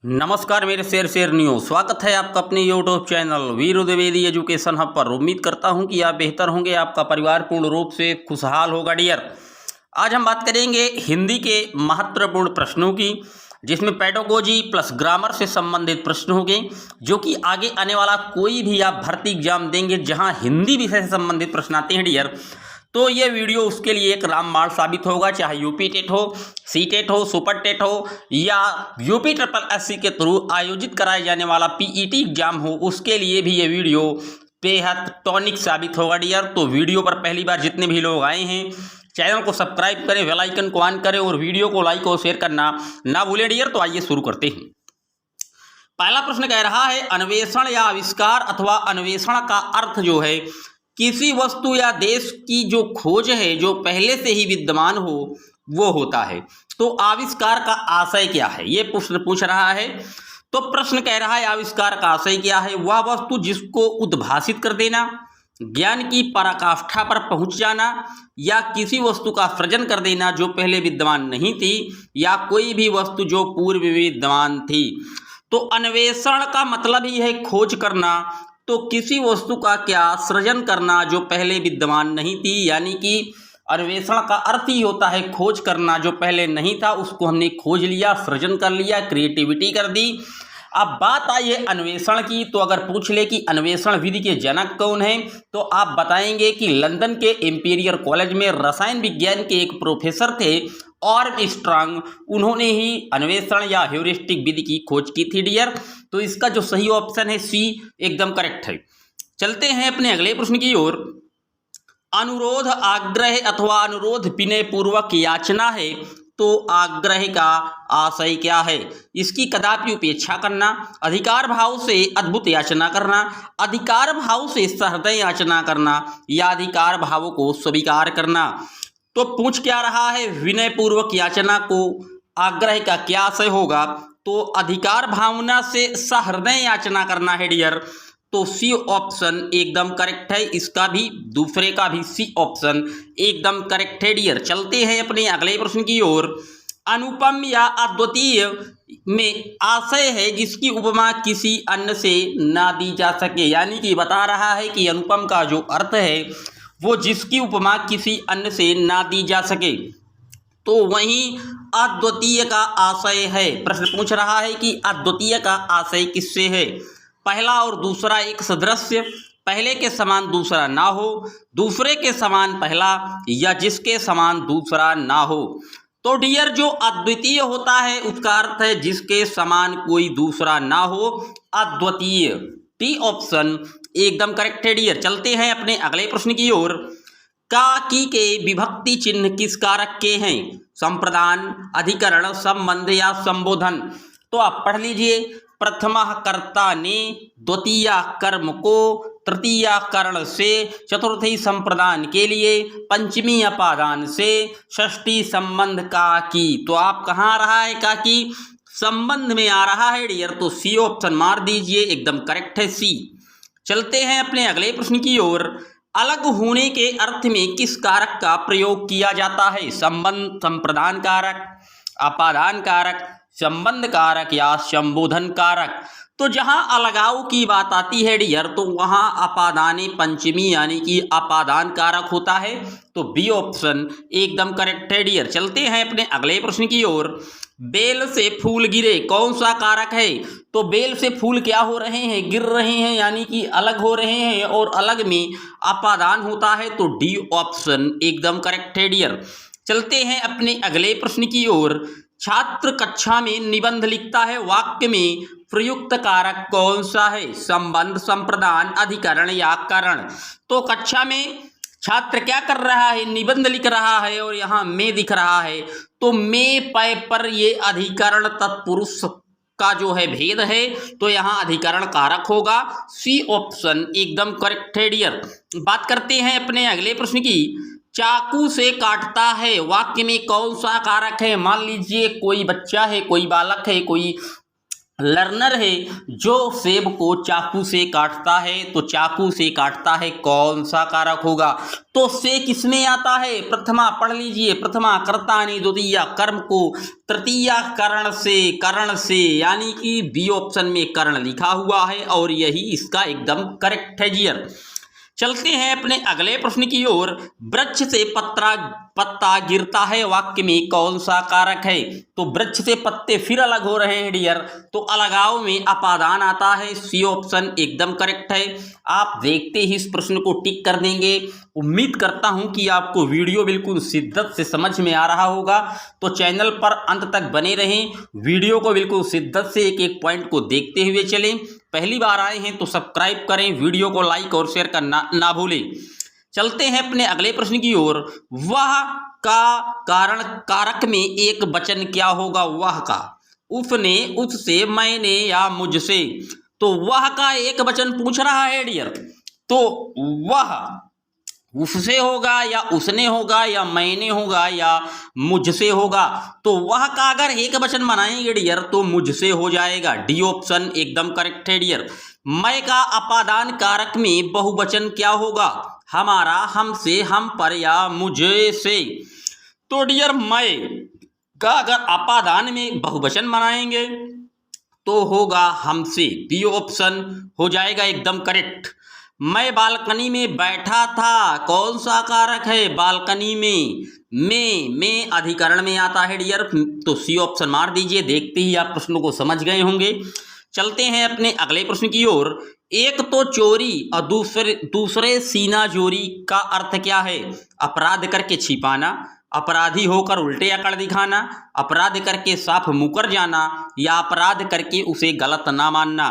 नमस्कार मेरे शेर न्यूज़, स्वागत है आपका अपने यूट्यूब चैनल वीर द्विवेदी एजुकेशन हब पर। उम्मीद करता हूं कि आप बेहतर होंगे, आपका परिवार पूर्ण रूप से खुशहाल होगा। डियर, आज हम बात करेंगे हिंदी के महत्वपूर्ण प्रश्नों की, जिसमें पेडागोजी प्लस ग्रामर से संबंधित प्रश्न होंगे, जो कि आगे आने वाला कोई भी आप भर्ती एग्जाम देंगे जहां हिंदी विषय से संबंधित प्रश्न आते हैं डियर, तो ये वीडियो उसके लिए एक रामबाण साबित होगा। चाहे यूपी टेट हो, सी टेट हो, सुपर टेट हो या यूपी ट्रिपल एससी के थ्रू आयोजित कराए जाने वाला पीईटी एग्जाम हो, उसके लिए भी ये वीडियो बेहद टॉनिक साबित होगा डियर। तो वीडियो पर पहली बार जितने भी लोग आए हैं, चैनल को सब्सक्राइब करें, बेल आइकन को ऑन करें और वीडियो को लाइक और शेयर करना ना भूलें डियर। तो आइए शुरू करते हैं। पहला प्रश्न कह रहा है, अन्वेषण या आविष्कार अथवा अन्वेषण का अर्थ जो है किसी वस्तु या देश की जो खोज है जो पहले से ही विद्यमान हो वो होता है। तो आविष्कार का आशय क्या है, ये प्रश्न पूछ रहा है। तो प्रश्न कह रहा है आविष्कार का आशय क्या है, वह वस्तु जिसको उद्भासित कर देना, ज्ञान की पराकाष्ठा पर पहुंच जाना, या किसी वस्तु का सृजन कर देना जो पहले विद्यमान नहीं थी, या कोई भी वस्तु जो पूर्व विद्यमान थी। तो अन्वेषण का मतलब ही है खोज करना। तो किसी वस्तु का क्या सृजन करना जो पहले विद्यमान नहीं थी, यानी कि अन्वेषण का अर्थ ही होता है खोज करना। जो पहले नहीं था उसको हमने खोज लिया, सृजन कर लिया, क्रिएटिविटी कर दी। अब बात आई है अन्वेषण की, तो अगर पूछ ले कि अन्वेषण विधि के जनक कौन है, तो आप बताएंगे कि लंदन के इंपीरियल कॉलेज में रसायन विज्ञान के एक प्रोफेसर थे आर्मस्ट्रांग, उन्होंने ही अन्वेषण या ह्यूरिस्टिक विधि की खोज की थी डियर। तो इसका जो सही ऑप्शन है सी एकदम करेक्ट है। चलते हैं अपने अगले प्रश्न की ओर। अनुरोध आग्रह अथवा अनुरोध विनय पूर्वक याचना है, तो आग्रह का आशय क्या है? इसकी कदापि उपेक्षा करना, अधिकार भाव से अद्भुत याचना करना, अधिकार भाव से सहृदय याचना करना, या अधिकार भावों को स्वीकार करना। तो पूछ क्या रहा है, विनय पूर्वक याचना को आग्रह का क्या आशय होगा? तो अधिकार भावना से सहृदय याचना करना है डियर। तो सी ऑप्शन एकदम करेक्ट है, इसका भी दूसरे का भी सी ऑप्शन एकदम करेक्ट है डियर। चलते हैं अपने अगले प्रश्न की ओर। अनुपम या अद्वितीय में आशय है जिसकी उपमा किसी अन्य से ना दी जा सके, यानी कि बता रहा है कि अनुपम का जो अर्थ है वो जिसकी उपमा किसी अन्य से ना दी जा सके। तो वहीं अद्वितीय का आशय है। प्रश्न पूछ रहा है कि अद्वितीय का आशय किससे है? पहला और दूसरा एक सदृश्य, पहले के समान दूसरा ना हो, दूसरे के समान पहला, या जिसके समान दूसरा ना हो। तो डियर, जो अद्वितीय होता है उसका अर्थ है जिसके समान कोई दूसरा ना हो, अद्वितीय। टी ऑप्शन एकदम करेक्ट है डियर। चलते हैं अपने अगले प्रश्न की ओर। का की के विभक्ति चिन्ह किस कारक के हैं? संप्रदान, अधिकरण, संबंध या संबोधन। तो आप पढ़ लीजिए। प्रथमा कर्ता ने, द्वितीया कर्म को, तृतीया करण से, चतुर्थी संप्रदान के लिए, पंचमी अपादान से, षष्ठी संबंध का की। तो आप कहाँ आ रहा है का की? संबंध में आ रहा है डियर। तो सी ऑप्शन मार दीजिए, एकदम करेक्ट है सी। चलते हैं अपने अगले प्रश्न की ओर। अलग होने के अर्थ में किस कारक का प्रयोग किया जाता है? संबंध, संप्रदान कारक, अपादान कारक, संबंध कारक या संबोधन कारक। तो जहां अलगाव की बात आती है डियर, तो वहां अपादाने पंचमी यानी कि अपादान कारक होता है। तो बी ऑप्शन एकदम करेक्ट है डियर। चलते हैं अपने अगले प्रश्न की ओर। बेल से फूल गिरे कौन सा कारक है? तो बेल से फूल क्या हो रहे हैं? गिर रहे हैं, यानी कि अलग हो रहे हैं, और अलग में अपादान होता है। तो डी ऑप्शन एकदम करेक्ट है डियर। चलते हैं अपने अगले प्रश्न की ओर। छात्र कक्षा में निबंध लिखता है, वाक्य में प्रयुक्त कारक कौन सा है? संबंध, संप्रदान, अधिकरण या करण। तो कक्षा में छात्र क्या कर रहा है? निबंध लिख रहा है, और यहाँ में दिख रहा है। तो में पै पर ये अधिकरण तत्पुरुष का जो है भेद है, तो यहाँ अधिकरण कारक होगा। सी ऑप्शन एकदम करेक्ट है डियर। बात करते हैं अपने अगले प्रश्न की। चाकू से काटता है, वाक्य में कौन सा कारक है? मान लीजिए कोई बच्चा है, कोई बालक है, कोई लर्नर है जो सेब को चाकू से काटता है, तो चाकू से काटता है कौन सा कारक होगा? तो से किसमें आता है? प्रथमा पढ़ लीजिए, प्रथमा कर्तानि, द्वितीया कर्म को, तृतीया करण से यानी कि बी ऑप्शन में कर्ण लिखा हुआ है और यही इसका एकदम करेक्ट है जी। चलते हैं अपने अगले प्रश्न की ओर। वृक्ष से पत्ता गिरता है वाक्य में कौन सा कारक है? तो वृक्ष से पत्ते फिर अलग हो रहे हैं डियर, तो अलगाव में अपादान आता है, सी ऑप्शन एकदम करेक्ट है। आप देखते ही इस प्रश्न को टिक कर देंगे। उम्मीद करता हूं कि आपको वीडियो बिल्कुल शिद्दत से समझ में आ रहा होगा, तो चैनल पर अंत तक बने रहें, वीडियो को बिल्कुल शिद्दत से एक एक पॉइंट को देखते हुए चलें। पहली बार आए हैं तो सब्सक्राइब करें, वीडियो को लाइक और शेयर करना ना भूलें। चलते हैं अपने अगले प्रश्न की ओर। वह का कारण कारक में एक वचन क्या होगा? वह का, उसने, उससे, मैंने या मुझसे। तो वह का एक वचन पूछ रहा है डियर, तो वह उससे होगा या उसने होगा या मैंने होगा या मुझसे होगा? तो वह का अगर एक वचन बनाएंगे डियर तो मुझसे हो जाएगा, डी ऑप्शन एकदम करेक्ट है डियर। मैं का अपादान कारक में बहुवचन क्या होगा? हमारा, हमसे, हम पर या मुझे से। तो डियर मैं का अगर अपादान में बहुवचन बनाएंगे तो होगा हमसे, बी ऑप्शन हो जाएगा एकदम करेक्ट। मैं बालकनी में बैठा था, कौन सा कारक है? बालकनी में अधिकरण में आता है डियर, तो सी ऑप्शन मार दीजिए। देखते ही आप प्रश्नों को समझ गए होंगे। चलते हैं अपने अगले प्रश्न की ओर। एक तो चोरी और दूसरे सीना जोरी का अर्थ क्या है? अपराध करके छिपाना, अपराधी होकर उल्टे अकड़ दिखाना, अपराध करके साफ मुकर जाना या अपराध करके उसे गलत ना मानना।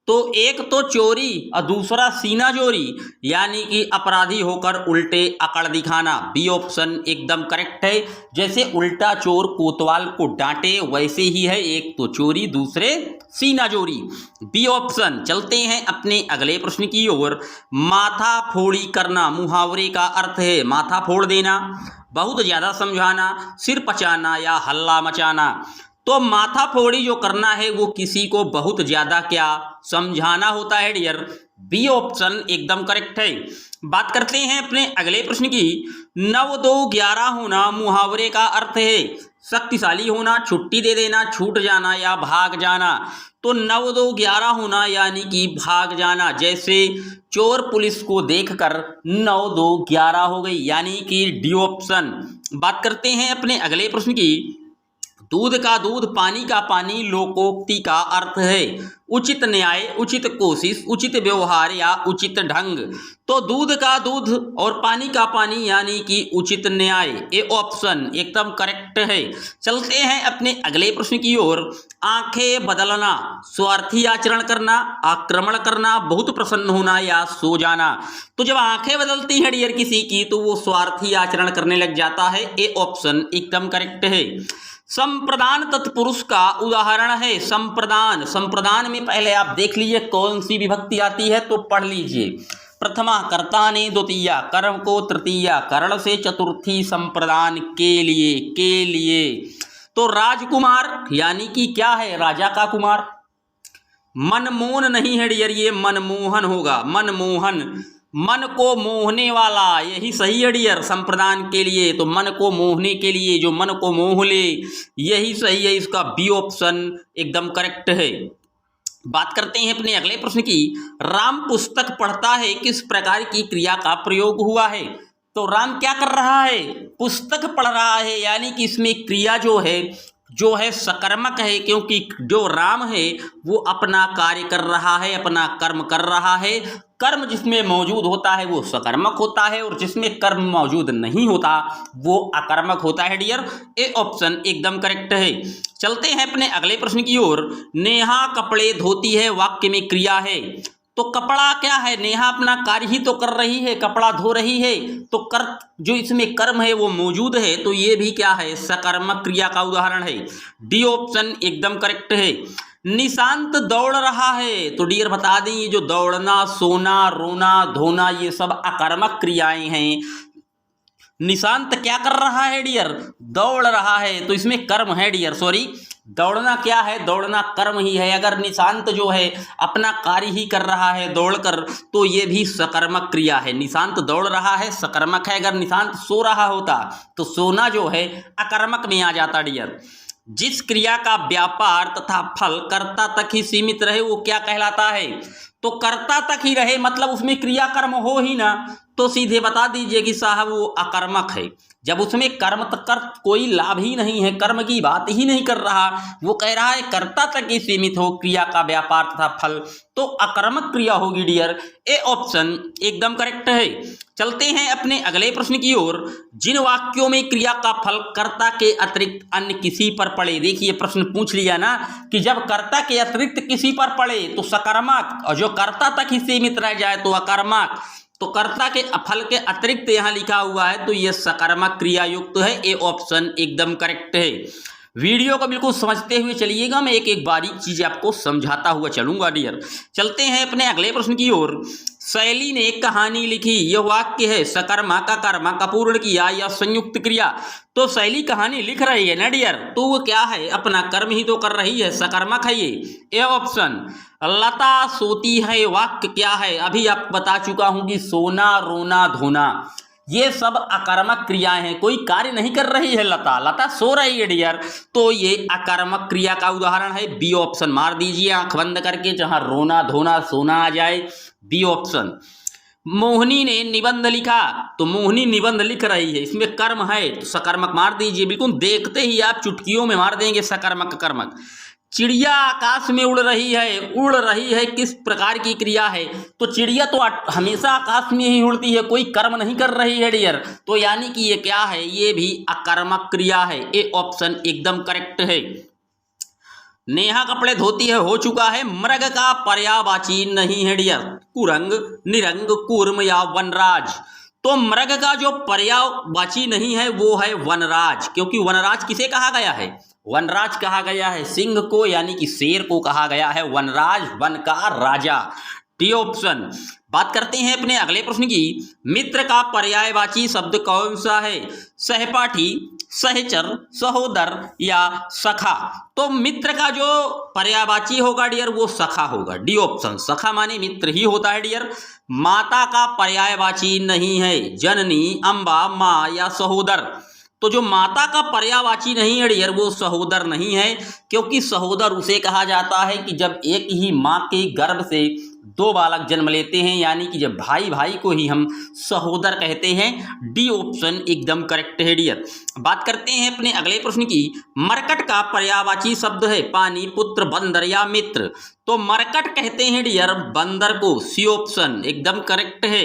तो एक तो चोरी और दूसरा सीना जोरी यानी कि अपराधी होकर उल्टे अकड़ दिखाना, बी ऑप्शन एकदम करेक्ट है। जैसे उल्टा चोर कोतवाल को डांटे वैसे ही है, एक तो चोरी दूसरे सीना जोरी, बी ऑप्शन। चलते हैं अपने अगले प्रश्न की ओर। माथा फोड़ी करना मुहावरे का अर्थ है माथा फोड़ देना, बहुत ज्यादा समझाना, सिर पचाना या हल्ला मचाना। तो माथा फोड़ी जो करना है वो किसी को बहुत ज्यादा क्या समझाना होता है डियर, बी ऑप्शन एकदम करेक्ट है। बात करते हैं अपने अगले प्रश्न की। 9 2 11 होना मुहावरे का अर्थ है शक्तिशाली होना, छुट्टी दे देना, छूट जाना या भाग जाना। तो 9 2 11 होना यानी कि भाग जाना, जैसे चोर पुलिस को देखकर 9 2 11 हो गई, यानी कि डी ऑप्शन। बात करते हैं अपने अगले प्रश्न की। दूध का दूध, पानी का पानी लोकोक्ति का अर्थ है उचित न्याय, उचित कोशिश, उचित व्यवहार या उचित ढंग। तो दूध का दूध और पानी का पानी यानी कि उचित न्याय, ए ऑप्शन एकदम करेक्ट है। चलते हैं अपने अगले प्रश्न की ओर। आंखें बदलना, स्वार्थी आचरण करना, आक्रमण करना, बहुत प्रसन्न होना या सो जाना। तो जब आंखें बदलती हैं डियर किसी की तो वो स्वार्थी आचरण करने लग जाता है, ए ऑप्शन एकदम करेक्ट है। संप्रदान तत्पुरुष का उदाहरण है। संप्रदान में पहले आप देख लीजिए कौन सी विभक्ति आती है, तो पढ़ लीजिए। प्रथमा कर्तानि, द्वितीया कर्म को, तृतीया करण से, चतुर्थी संप्रदान के लिए। तो राजकुमार यानी कि क्या है? राजा का कुमार। मनमोहन नहीं है डियर, ये मनमोहन होगा, मनमोहन, मन को मोहने वाला, यही सही है डियर संप्रदान के लिए। तो मन को मोहने के लिए, जो मन को मोह ले, यही सही है, इसका बी ऑप्शन एकदम करेक्ट है। बात करते हैं अपने अगले प्रश्न की। राम पुस्तक पढ़ता है, किस प्रकार की क्रिया का प्रयोग हुआ है? तो राम क्या कर रहा है? पुस्तक पढ़ रहा है, यानी कि इसमें क्रिया जो है सकर्मक है, क्योंकि जो राम है वो अपना कार्य कर रहा है, अपना कर्म कर रहा है। कर्म जिसमें मौजूद होता है वो सकर्मक होता है और जिसमें कर्म मौजूद नहीं होता वो अकर्मक होता है डियर, ए ऑप्शन एकदम करेक्ट है। चलते हैं अपने अगले प्रश्न की ओर। नेहा कपड़े धोती है वाक्य में क्रिया है, तो कपड़ा क्या है? नेहा अपना कार्य ही तो कर रही है, कपड़ा धो रही है, तो कर जो इसमें कर्म है वो मौजूद है, तो ये भी क्या है? सकर्मक क्रिया का उदाहरण है, डी ऑप्शन एकदम करेक्ट है। निशांत दौड़ रहा है, तो डियर बता दें ये जो दौड़ना, सोना, रोना, धोना ये सब अकर्मक क्रियाएं हैं। निशांत क्या कर रहा है डियर? दौड़ रहा है, तो इसमें कर्म है डियर, सॉरी दौड़ना क्या है, दौड़ना कर्म ही है। अगर निशांत जो है अपना कार्य ही कर रहा है दौड़कर, तो ये भी सकर्मक क्रिया है। निशांत दौड़ रहा है, सकर्मक है। अगर निशांत सो रहा होता तो सोना जो है अकर्मक में आ जाता डियर। जिस क्रिया का व्यापार तथा फल कर्ता तक ही सीमित रहे वो क्या कहलाता है? तो कर्ता तक ही रहे, मतलब उसमें क्रिया कर्म हो ही ना, तो सीधे बता दीजिए कि साहब वो अकर्मक है। जब उसमें कर्म तक कर कोई लाभ ही नहीं है, कर्म की बात ही नहीं कर रहा, वो कह रहा है कर्ता तक ही सीमित हो क्रिया का व्यापार तथा फल, तो अकर्मक क्रिया होगी डियर। ए ऑप्शन एकदम करेक्ट है। चलते हैं अपने अगले प्रश्न की ओर। जिन वाक्यों में क्रिया का फल कर्ता के अतिरिक्त अन्य किसी पर पड़े, देखिए प्रश्न पूछ लिया ना कि जब कर्ता के अतिरिक्त किसी पर पड़े तो सकर्मक, और जो कर्ता तक ही सीमित रह जाए तो अकर्मक। तो कर्ता के फल के अतिरिक्त यहां लिखा हुआ है तो यह सकर्मक क्रिया युक्त है। ए ऑप्शन एकदम करेक्ट है। वीडियो को बिल्कुल समझते हुए चलिएगा, मैं एक एक बारीक चीज आपको समझाता हुआ चलूंगा डियर। चलते हैं अपने अगले प्रश्न की ओर। शैली ने एक कहानी लिखी, यह वाक्य है सकर्मा का कर्मा का पूर्ण किया या संयुक्त क्रिया। तो शैली कहानी लिख रही है ना डियर, तो वो क्या है, अपना कर्म ही तो कर रही है, सकर्मक है ये। A option. लता सोती है, वाक्य क्या है, अभी आप बता चुका हूं कि सोना रोना धोना, ये सब अकर्मक क्रियाएं हैं, कोई कार्य नहीं कर रही है लता, लता सो रही है डियर, तो ये अकर्मक क्रिया का उदाहरण है। बी ऑप्शन मार दीजिए आंख बंद करके, जहां रोना धोना सोना आ जाए, बी ऑप्शन। मोहिनी ने निबंध लिखा, तो मोहिनी निबंध लिख रही है, इसमें कर्म है तो सकर्मक मार दीजिए, बिल्कुल देखते ही आप चुटकियों में मार देंगे सकर्मक कर्मक। चिड़िया आकाश में उड़ रही है, किस प्रकार की क्रिया है, तो चिड़िया तो हमेशा आकाश में ही उड़ती है, कोई कर्म नहीं कर रही है डियर, तो यानी कि ये क्या है, ये भी अकर्मक क्रिया है। ए ऑप्शन एकदम करेक्ट है। नेहा कपड़े धोती है, हो चुका है। मृग का पर्यायवाची नहीं है डियर, कुरंग निरंग कूर्म या वनराज। तो मृग का जो पर्यायवाची नहीं है वो है वनराज, क्योंकि वनराज किसे कहा गया है, वनराज कहा गया है सिंह को, यानी कि शेर को कहा गया है वनराज, वन का राजा। D option. बात करते हैं अपने अगले प्रश्न की। मित्र का पर्यायवाची शब्द कौन सा है? सहपाठी, सहचर, सहोदर या सखा। तो मित्र का जो पर्यायवाची होगा डियर वो सखा होगा, डी ऑप्शन। सखा माने मित्र ही होता है डियर। माता का पर्यायवाची नहीं है, जननी, अम्बा, माँ या सहोदर। तो जो माता का पर्यायवाची नहीं है डियर वो सहोदर नहीं है, क्योंकि सहोदर उसे कहा जाता है कि जब एक ही माँ के गर्भ से दो बालक जन्म लेते हैं, यानी कि जब भाई भाई को ही हम सहोदर कहते हैं। डी ऑप्शन एकदम करेक्ट है डियर। बात करते हैं अपने अगले प्रश्न की। मरकट का पर्यायवाची शब्द है पानी, पुत्र, बंदर या मित्र। तो मरकट कहते हैं डियर बंदर को, सी ऑप्शन एकदम करेक्ट है।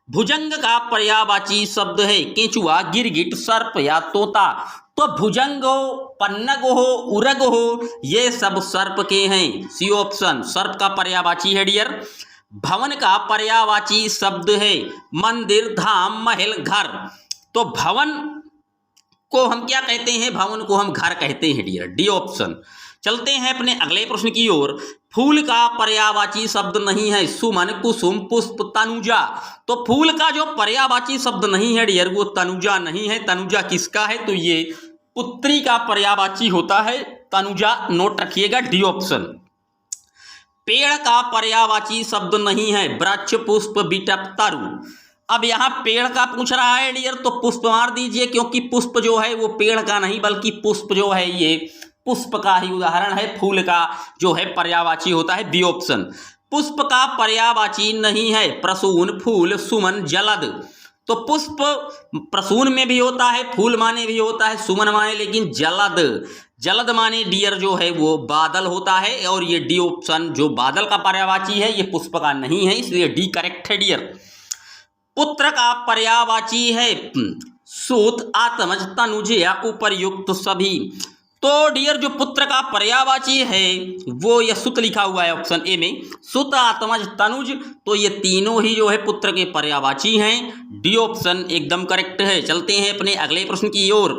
भुजंग का पर्यायवाची शब्द है केंचुआ, गिरगिट, सर्प या तोता। तो भुजंग हो, पन्नग हो, उरग हो, ये सब सर्प के हैं, सी ऑप्शन सर्प का पर्यायवाची है डियर। भवन का पर्यायवाची शब्द है मंदिर, धाम, महल, घर। तो भवन को हम क्या कहते हैं, भवन को हम घर कहते हैं डियर, डी ऑप्शन। चलते हैं अपने अगले प्रश्न की ओर। फूल का पर्यायवाची शब्द नहीं है सुमन, कुसुम, पुष्प, तनुजा। तो फूल का जो पर्यायवाची शब्द नहीं है डियर वो तनुजा नहीं है। तनुजा किसका है, तो ये पुत्री का पर्यायवाची होता है तनुजा, नोट रखिएगा, डी ऑप्शन। पेड़ का पर्यायवाची शब्द नहीं है वृक्ष, पुष्प, बिटप, तरु। अब यहाँ पेड़ का पूछ रहा है डियर तो पुष्प मार दीजिए, क्योंकि पुष्प जो है वो पेड़ का नहीं बल्कि पुष्प जो है ये पुष्प का ही उदाहरण है। फूल का जो है पर्यायवाची होता है, बी ऑप्शन। पुष्प का पर्यायवाची नहीं है प्रसून, फूल, सुमन, जलद। तो पुष्प प्रसून में भी होता है, फूल माने भी होता है, सुमन माने, लेकिन जलद माने डियर जो है वो बादल होता है, और ये डी ऑप्शन जो बादल का पर्यायवाची है ये पुष्प का नहीं है, इसलिए डी करेक्ट है डियर। पुत्र का पर्यायवाची है सूत, आत्मज, तनुज या उपर्युक्त सभी। तो डियर जो पुत्र का पर्यायवाची है वो यह सुत लिखा हुआ है ऑप्शन ए में, सुत, आत्मज, तनुज, तो ये तीनों ही जो है पुत्र के पर्यायवाची हैं। डी ऑप्शन एकदम करेक्ट है। चलते हैं अपने अगले प्रश्न की ओर।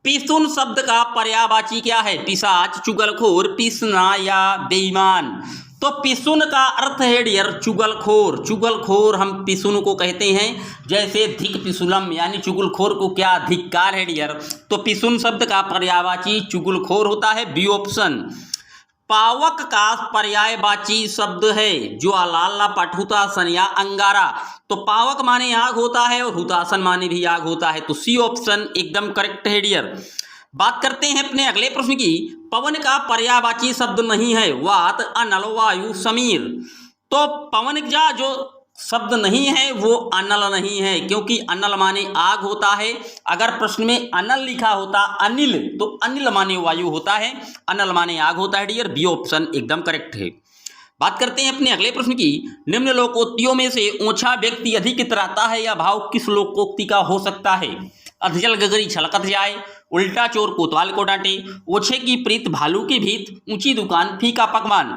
पिसुन शब्द का पर्यायवाची क्या है? पिशाच, चुगलखोर, पिसना या बेईमान। तो पिसुन का अर्थ है डियर चुगलखोर। चुगलखोर हम पिसुन को कहते हैं। जैसे धिक पिसुलम यानी चुगलखोर को क्या धिक्कार है डियर। तो पिसुन शब्द का पर्यायवाची चुगलखोर होता है, बी ऑप्शन। पावक का पर्यायवाची शब्द है जो अलाला पठुता सनिया अंगारा। तो पावक माने आग होता है और हुतासन माने भी आग होता है। तो सी ऑप्शन एकदम करेक्ट है डियर। बात करते हैं अपने अगले प्रश्न की। पवन का पर्यायवाची शब्द नहीं है, वात अनल वायु समीर। तो पवन का जो शब्द नहीं है वो अनल नहीं है, क्योंकि अनल माने आग होता है। अगर प्रश्न में अनल लिखा होता अनिल तो अनिल माने वायु होता है, अनल माने आग होता है डियर। बी ऑप्शन एकदम करेक्ट है। बात करते हैं अपने अगले प्रश्न की। निम्न लोकोक्तियों में से ओछा व्यक्ति अधिक इतराता है या भाव किस लोकोक्ति का हो सकता है। अधजल गगरी छलकत जाए, उल्टा चोर कोतवाल को डांटे, ओछे की प्रीत भालू की भीत, ऊंची दुकान फीका पकवान।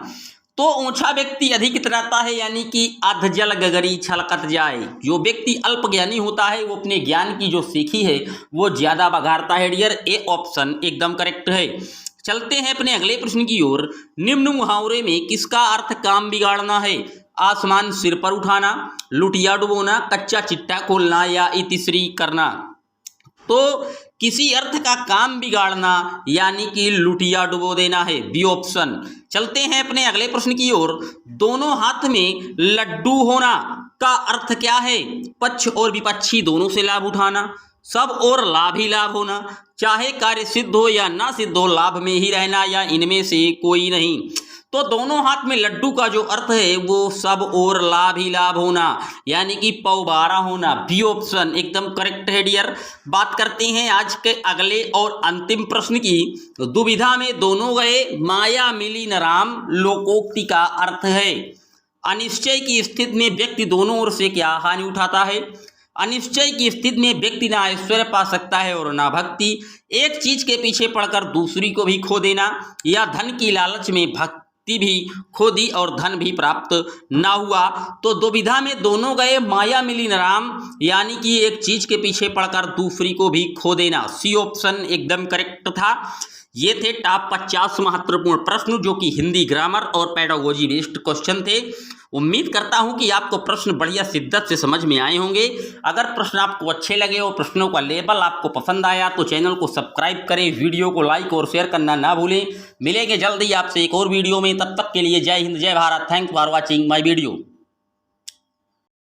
तो ओछा व्यक्ति अधिक इतराता है यानी कि अधजल गगरी छलकत जाए। जो व्यक्ति अल्प ज्ञानी होता है वो अपने ज्ञान की जो सीखी है वो ज्यादा बघारता है डियर। ए ऑप्शन एकदम करेक्ट है। चलते हैं अपने अगले प्रश्न की ओर। निम्न मुहावरे में किसका अर्थ काम बिगाड़ना है। आसमान सिर पर उठाना, लुटिया डुबोना, कच्चा चिट्टा खोलना या इतिश्री करना। तो किसी अर्थ का काम बिगाड़ना यानी कि लुटिया डुबो देना है, बी ऑप्शन। चलते हैं अपने अगले प्रश्न की ओर। दोनों हाथ में लड्डू होना का अर्थ क्या है। पक्ष और विपक्षी दोनों से लाभ उठाना, सब और लाभ ही लाभ होना, चाहे कार्य सिद्ध हो या ना सिद्ध हो लाभ में ही रहना, या इनमें से कोई नहीं। तो दोनों हाथ में लड्डू का जो अर्थ है वो सब और लाभ ही लाभ होना यानी कि पौबारा होना, बी ऑप्शन एकदम करेक्ट है डियर। बात करते हैं आज के अगले और अंतिम प्रश्न की। दुविधा में दोनों गए, माया मिली न राम लोकोक्ति का अर्थ है। अनिश्चय की स्थिति में व्यक्ति दोनों ओर से क्या हानि उठाता है। अनिश्चय की स्थिति में व्यक्ति ना ऐश्वर्य पा सकता है और ना भक्ति। एक चीज के पीछे पड़कर दूसरी को भी खो देना, या धन की लालच में भक्ति भी खो दी और धन भी प्राप्त ना हुआ। तो दुविधा में दोनों गए, माया मिली न राम यानी कि एक चीज के पीछे पड़कर दूसरी को भी खो देना। सी ऑप्शन एकदम करेक्ट था। ये थे टॉप 50 महत्वपूर्ण प्रश्न जो कि हिंदी ग्रामर और पेडागोजी बेस्ड क्वेश्चन थे। उम्मीद करता हूं कि आपको प्रश्न बढ़िया शिद्दत से समझ में आए होंगे। अगर प्रश्न आपको अच्छे लगे और प्रश्नों का लेवल आपको पसंद आया तो चैनल को सब्सक्राइब करें, वीडियो को लाइक और शेयर करना ना भूलें। मिलेंगे जल्द ही आपसे एक और वीडियो में, तब तक के लिए जय हिंद जय Bharat. Thanks for watching my video.